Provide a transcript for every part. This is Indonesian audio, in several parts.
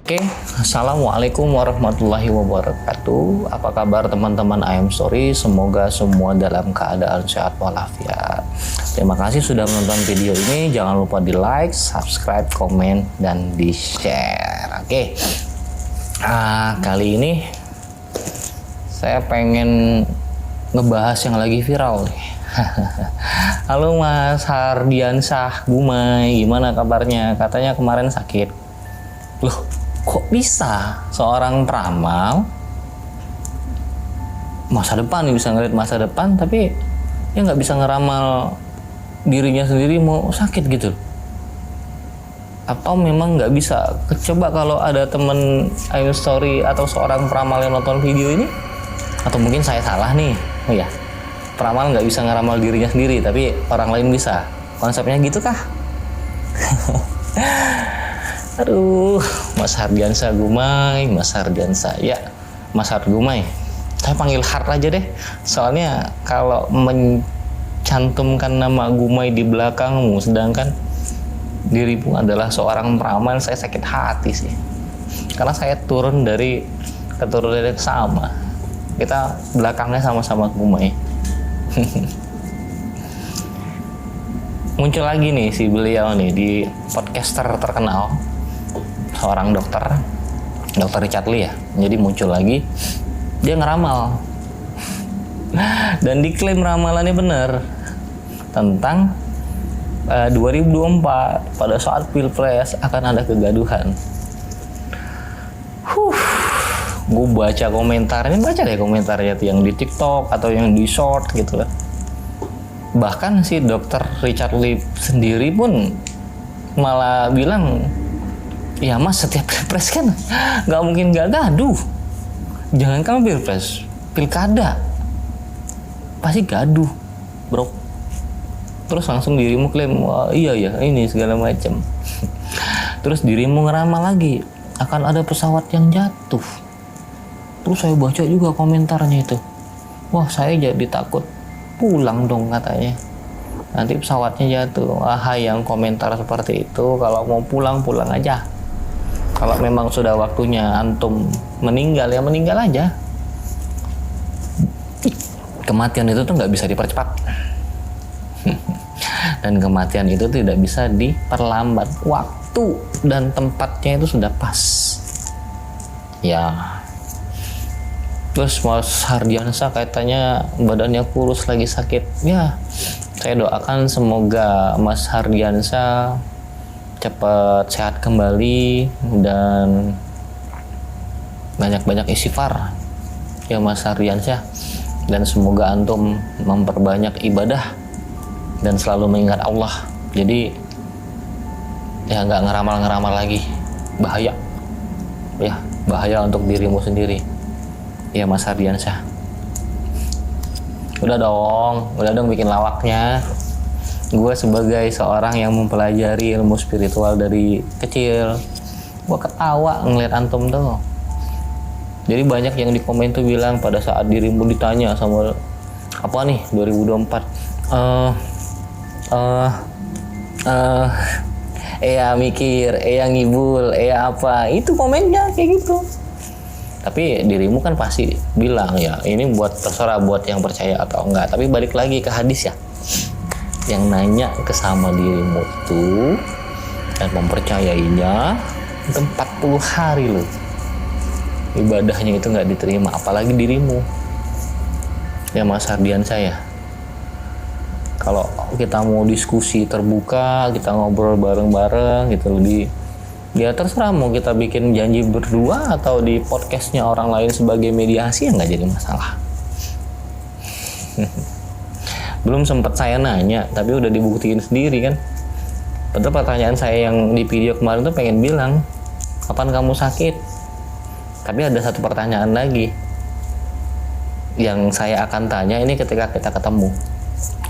Oke, Assalamualaikum warahmatullahi wabarakatuh. Apa kabar teman-teman IM Story? Semoga semua dalam keadaan sehat walafiat. Terima kasih sudah menonton video ini. Jangan lupa di like, subscribe, komen, dan di share. Oke, kali ini saya pengen ngebahas yang lagi viral nih. Halo Mas Hardiansyah Gumai, gimana kabarnya? Katanya kemarin sakit. Loh, kok bisa seorang peramal masa depan nih, bisa ngeliat masa depan, tapi dia nggak bisa ngeramal dirinya sendiri mau sakit gitu? Atau memang nggak bisa? Coba kalau ada temen IM Story atau seorang peramal yang nonton video ini, atau mungkin saya salah nih. Oh ya, peramal nggak bisa ngeramal dirinya sendiri, tapi orang lain bisa. Konsepnya gitu kah? Aduh, Mas Hardiansyah Gumai, Mas Hardiansyah, ya, Mas Hard Gumai. Saya panggil Hard aja deh, soalnya kalau mencantumkan nama Gumai di belakangmu, sedangkan dirimu adalah seorang peramal, saya sakit hati sih. Karena saya turun dari keturunan yang sama. Kita belakangnya sama-sama Gumai. Muncul lagi nih si beliau nih di podcaster terkenal, seorang dokter Richard Lee ya. Jadi muncul lagi, dia ngeramal dan diklaim ramalannya benar tentang 2024 pada saat pilpres akan ada kegaduhan. Gue baca komentarnya tuh yang di TikTok atau yang di short gitu lah. Bahkan si dokter Richard Lee sendiri pun malah bilang, ya Mas, setiap pilpres kan nggak mungkin nggak gaduh. Jangankan pilpres, pilkada pasti gaduh, bro. Terus langsung dirimu klaim, wah iya ya ini segala macam. Terus dirimu ngeramal lagi, akan ada pesawat yang jatuh. Terus saya baca juga komentarnya itu, wah saya jadi takut pulang dong katanya. Nanti pesawatnya jatuh. Yang komentar seperti itu, kalau mau pulang aja. Kalau memang sudah waktunya antum meninggal, ya meninggal aja. Kematian itu tuh nggak bisa dipercepat. Dan kematian itu tidak bisa diperlambat. Waktu dan tempatnya itu sudah pas. Ya. Terus Mas Hardiansyah katanya badannya kurus, lagi sakit. Ya, saya doakan semoga Mas Hardiansyah cepat sehat kembali dan banyak-banyak istighfar ya Mas Hardiansyah, dan semoga antum memperbanyak ibadah dan selalu mengingat Allah. Jadi ya nggak ngeramal lagi, bahaya ya, bahaya untuk dirimu sendiri ya Mas Hardiansyah. Udah dong bikin lawaknya. Gue sebagai seorang yang mempelajari ilmu spiritual dari kecil, gue ketawa ngeliat antum tuh. Jadi banyak yang di komen tuh bilang pada saat dirimu ditanya sama apa nih 2024, mikir, ngibul, apa, itu komennya kayak gitu. Tapi dirimu kan pasti bilang ya ini buat terserah buat yang percaya atau enggak. Tapi balik lagi ke hadis ya, yang nanya ke sama dirimu itu dan mempercayainya itu 40 hari loh ibadahnya itu nggak diterima, apalagi dirimu ya Mas Hardiansyah ya. Kalau kita mau diskusi terbuka, kita ngobrol bareng-bareng gitu ya terserah mau kita bikin janji berdua atau di podcastnya orang lain sebagai mediasi, ya nggak jadi masalah. Belum sempat saya nanya, tapi udah dibuktiin sendiri kan. Padahal pertanyaan saya yang di video kemarin tuh pengen bilang, kapan kamu sakit? Tapi ada satu pertanyaan lagi yang saya akan tanya ini ketika kita ketemu.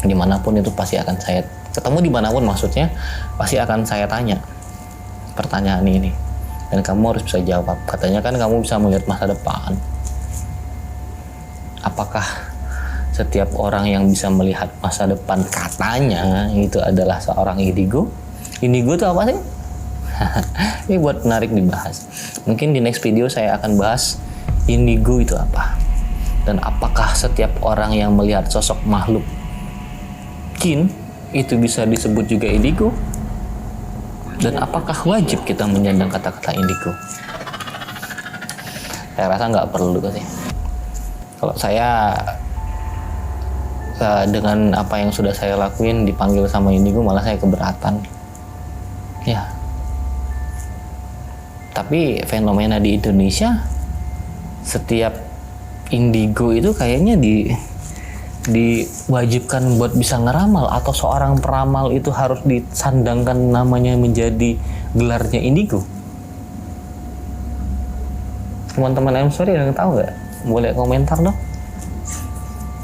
Dimanapun itu pasti akan saya ketemu, dimanapun maksudnya pasti akan saya tanya pertanyaan ini. Dan kamu harus bisa jawab. Katanya kan kamu bisa melihat masa depan. Apakah setiap orang yang bisa melihat masa depan katanya itu adalah seorang indigo? Indigo itu apa sih? Ini buat menarik dibahas. Mungkin di next video saya akan bahas indigo itu apa, dan apakah setiap orang yang melihat sosok makhluk jin itu bisa disebut juga indigo, dan apakah wajib kita menyandang kata-kata indigo. Saya rasa nggak perlu sih. Kalau saya dengan apa yang sudah saya lakuin dipanggil sama indigo, malah saya keberatan. Ya. Tapi fenomena di Indonesia, setiap indigo itu kayaknya diwajibkan buat bisa ngeramal, atau seorang peramal itu harus disandangkan namanya menjadi gelarnya indigo. Teman-teman sorry yang tahu nggak? Boleh komentar dong.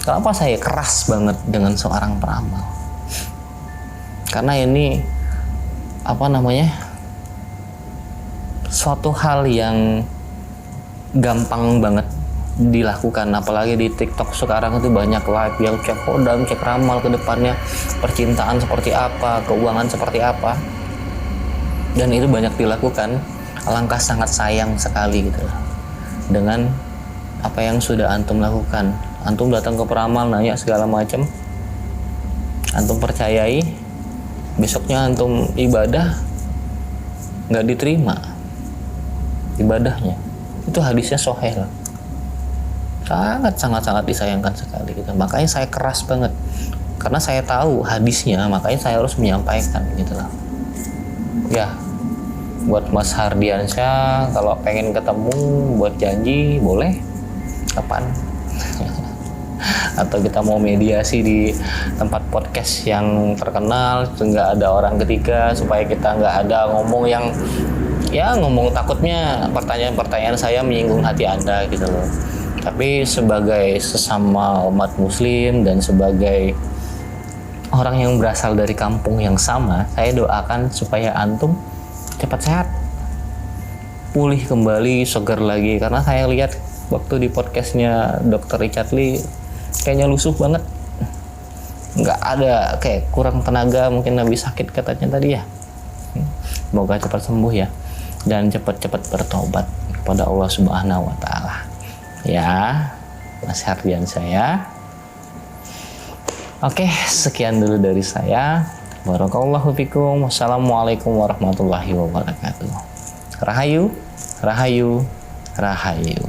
Kenapa saya keras banget dengan seorang peramal? Karena ini suatu hal yang gampang banget dilakukan, apalagi di TikTok sekarang itu banyak live yang cek kodam, cek ramal ke depannya, percintaan seperti apa, keuangan seperti apa, dan itu banyak dilakukan. Alangkah sangat sayang sekali gitu dengan apa yang sudah antum lakukan. Antum datang ke peramal, nanya segala macam, antum percayai, besoknya antum ibadah nggak diterima ibadahnya. Itu hadisnya sahih lah. Sangat disayangkan sekali gitu. Makanya saya keras banget, karena saya tahu hadisnya, makanya saya harus menyampaikan gitu lah. Ya, buat Mas Hardiansyah, kalau pengen ketemu buat janji boleh, kapan? Atau kita mau mediasi di tempat podcast yang terkenal, nggak ada orang ketiga, supaya kita nggak ada ngomong yang ngomong takutnya pertanyaan-pertanyaan saya menyinggung hati Anda gitu loh. Tapi sebagai sesama umat muslim dan sebagai orang yang berasal dari kampung yang sama, saya doakan supaya antum cepat sehat, pulih kembali, segar lagi. Karena saya lihat waktu di podcastnya Dr. Richard Lee kayaknya lusuh banget, nggak ada, kayak kurang tenaga, mungkin habis sakit katanya tadi ya. Semoga cepat sembuh ya, dan cepat-cepat bertobat kepada Allah Subhanahu wa Ta'ala ya, Mas Hardian saya. Oke, sekian dulu dari saya. Barakallahu fikum. Wassalamualaikum warahmatullahi wabarakatuh. Rahayu, rahayu, rahayu.